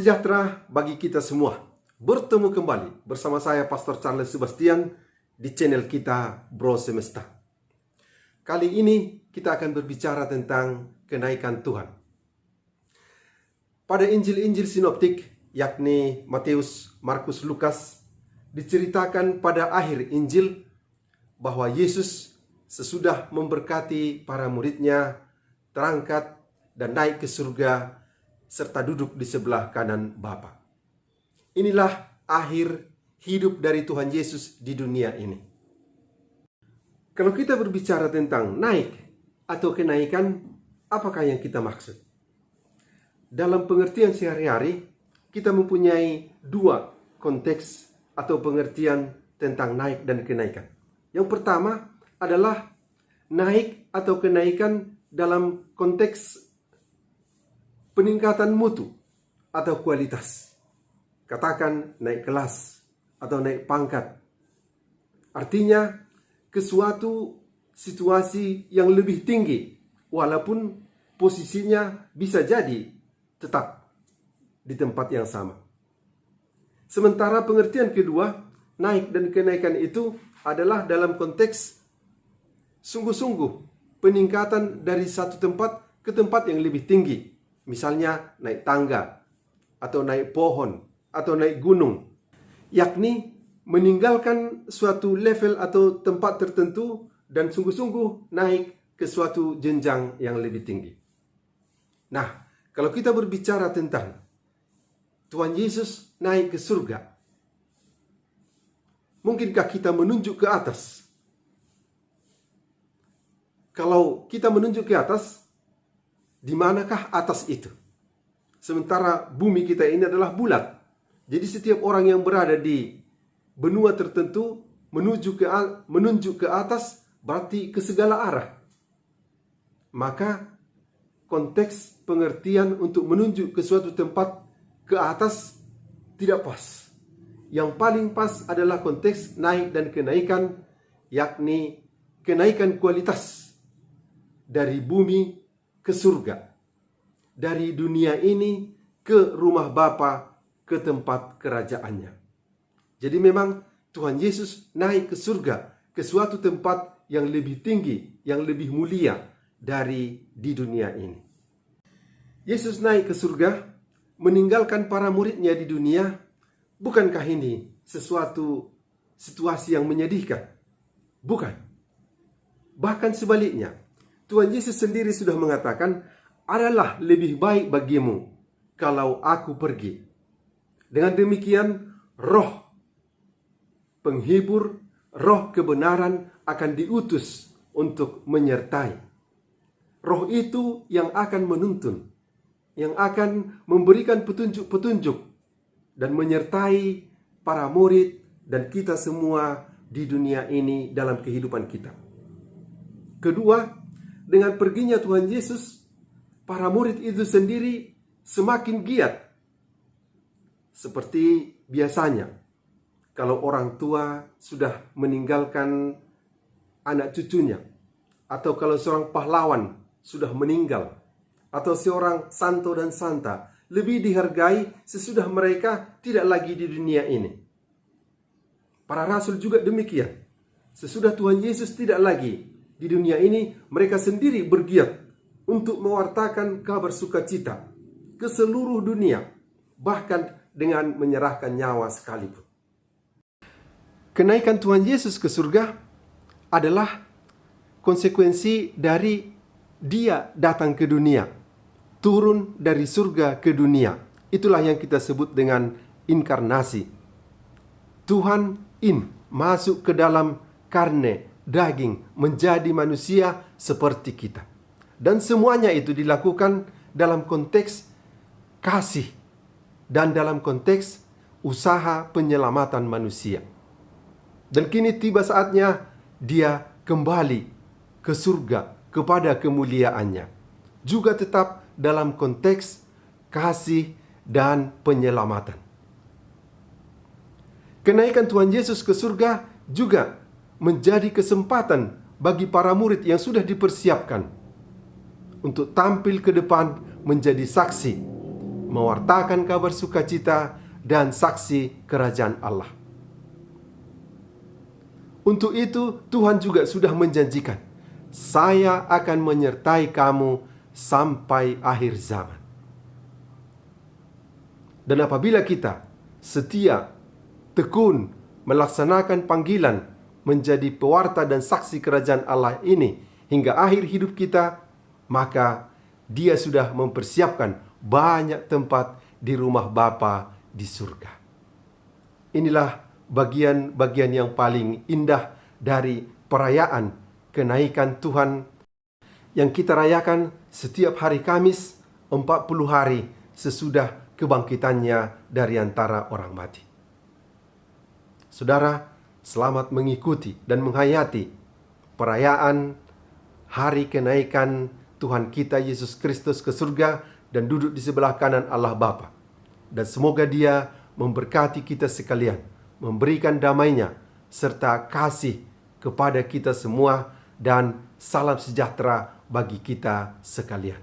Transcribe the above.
sejahtera bagi kita semua. Bertemu kembali bersama saya Pastor Charles Sebastian di channel kita Bro Semesta. Kali ini kita akan berbicara tentang kenaikan Tuhan. Pada Injil-Injil sinoptik, yakni Matius, Markus, Lukas, diceritakan pada akhir Injil bahwa Yesus sesudah memberkati para muridnya terangkat dan naik ke surga serta duduk di sebelah kanan Bapa. Inilah akhir hidup dari Tuhan Yesus di dunia ini. Kalau kita berbicara tentang naik atau kenaikan, apakah yang kita maksud? Dalam pengertian sehari-hari, kita mempunyai dua konteks atau pengertian tentang naik dan kenaikan. Yang pertama adalah naik atau kenaikan dalam konteks peningkatan mutu atau kualitas. Katakan naik kelas atau naik pangkat. Artinya ke suatu situasi yang lebih tinggi, walaupun posisinya bisa jadi tetap di tempat yang sama. Sementara pengertian kedua, naik dan kenaikan itu adalah dalam konteks sungguh-sungguh peningkatan dari satu tempat ke tempat yang lebih tinggi. Misalnya naik tangga, atau naik pohon, atau naik gunung. Yakni meninggalkan suatu level atau tempat tertentu dan sungguh-sungguh naik ke suatu jenjang yang lebih tinggi. Nah, kalau kita berbicara tentang Tuhan Yesus naik ke surga, mungkinkah kita menunjuk ke atas? Kalau kita menunjuk ke atas, di manakah atas itu? Sementara bumi kita ini adalah bulat. Jadi setiap orang yang berada di benua tertentu menunjuk ke atas berarti ke segala arah. Maka konteks pengertian untuk menunjuk ke suatu tempat ke atas tidak pas. Yang paling pas adalah konteks naik dan kenaikan, yakni kenaikan kualitas dari bumi ke surga, dari dunia ini ke rumah Bapa, ke tempat kerajaannya. Jadi memang Tuhan Yesus naik ke surga, ke suatu tempat yang lebih tinggi, yang lebih mulia dari di dunia ini. Yesus naik ke surga, meninggalkan para muridnya di dunia. Bukankah ini sesuatu situasi yang menyedihkan? Bukan. Bahkan sebaliknya, Tuhan Yesus sendiri sudah mengatakan, adalah lebih baik bagimu kalau aku pergi. Dengan demikian, roh penghibur, roh kebenaran akan diutus untuk menyertai. Roh itu yang akan menuntun, yang akan memberikan petunjuk-petunjuk dan menyertai para murid dan kita semua di dunia ini dalam kehidupan kita. Kedua, dengan perginya Tuhan Yesus, para murid itu sendiri semakin giat. Seperti biasanya, kalau orang tua sudah meninggalkan anak cucunya, atau kalau seorang pahlawan sudah meninggal, atau seorang santo dan santa lebih dihargai sesudah mereka tidak lagi di dunia ini. Para rasul juga demikian. Sesudah Tuhan Yesus tidak lagi di dunia ini, mereka sendiri bergiat untuk mewartakan kabar sukacita ke seluruh dunia, bahkan dengan menyerahkan nyawa sekalipun. Kenaikan Tuhan Yesus ke surga adalah konsekuensi dari Dia datang ke dunia, turun dari surga ke dunia. Itulah yang kita sebut dengan inkarnasi. Tuhan masuk ke dalam karne, daging, menjadi manusia seperti kita. Dan semuanya itu dilakukan dalam konteks kasih dan dalam konteks usaha penyelamatan manusia. Dan kini tiba saatnya Dia kembali ke surga kepada kemuliaannya. Juga tetap dalam konteks kasih dan penyelamatan. Kenaikan Tuhan Yesus ke surga juga menjadi kesempatan bagi para murid yang sudah dipersiapkan untuk tampil ke depan menjadi saksi mewartakan kabar sukacita dan saksi kerajaan Allah. Untuk itu Tuhan juga sudah menjanjikan, "Saya akan menyertai kamu sampai akhir zaman." Dan apabila kita setia, tekun, melaksanakan panggilan menjadi pewarta dan saksi kerajaan Allah ini hingga akhir hidup kita, maka Dia sudah mempersiapkan banyak tempat di rumah Bapa di surga. Inilah bagian-bagian yang paling indah dari perayaan kenaikan Tuhan yang kita rayakan setiap hari Kamis 40 hari sesudah kebangkitannya dari antara orang mati. Saudara, selamat mengikuti dan menghayati perayaan hari kenaikan Tuhan kita Yesus Kristus ke surga dan duduk di sebelah kanan Allah Bapa. Dan semoga Dia memberkati kita sekalian, memberikan damai-Nya serta kasih kepada kita semua, dan salam sejahtera bagi kita sekalian.